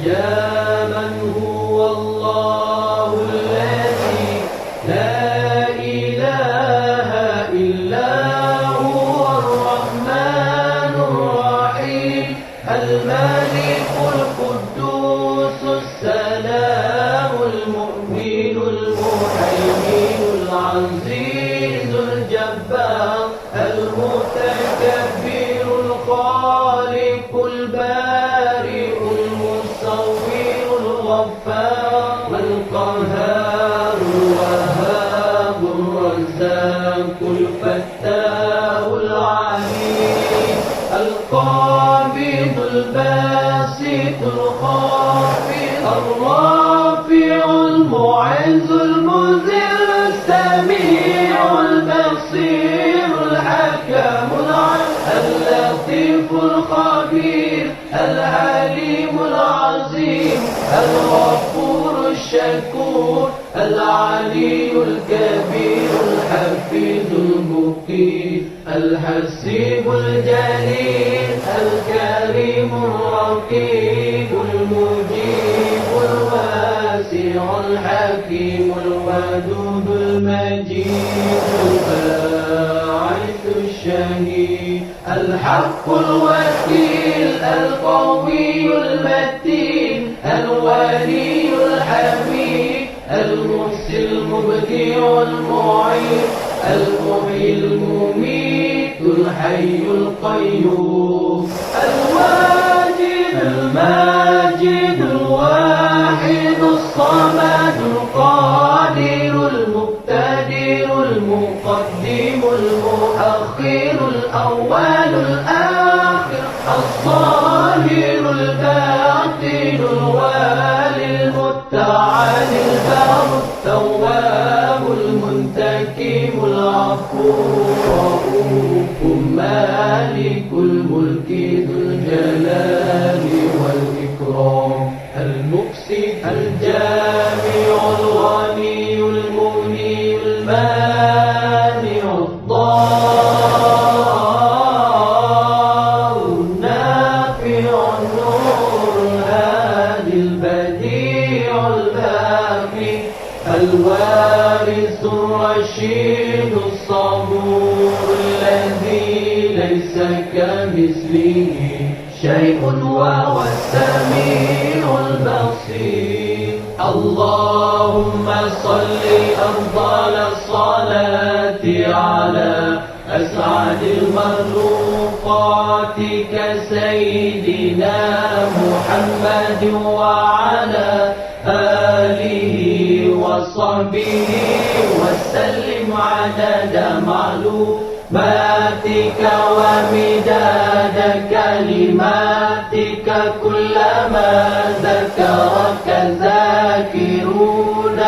يا من هو الله الذي لا إله إلا هو الرحمن الرحيم الملك القدوس السلام المؤمن المهيمن العزيز الجبار المتكبر الخالق البارئ المصور الغفار القهار الوهاب الرزاق الفتاح العليم القابض الباسط الخافض الرافع المعز المذل السميع البصير الحكم اللطيف الخبير العليم العظيم الغفور الشكور العلي الكبير الحفيظ المقيت الحسيب الجليل الكريم الرقيب المجيب الواسع الحكيم الودود المجيد الباعث الشهيد الحق الوكيل القوي المتين الولي الحميد المحسن المبدع المعيد المحيي المميت الحي القيوم الواجد الماجد الواحد الصمد القادر المقتدر المقدم المؤخر الأول الآخر الظاهر الباطن الوالي المتعال البر التواب المنتكم العفو الرؤوف مالك الملك ذو الجلال والإكرام المقسط الجامع الغني المغني المانع الضار النافع النور الهادي البديع الباقي الوارث الرشيد الصبور الذي ليس كمثله شيء وهو السميع البصير اللهم صل أفضل الصلاة على أسعد المخلوقات كسيدنا محمد وعلى آله وصحبه وسلم عدد معلوماتك ومداد كلماتك كلما ذكرك ذاكرون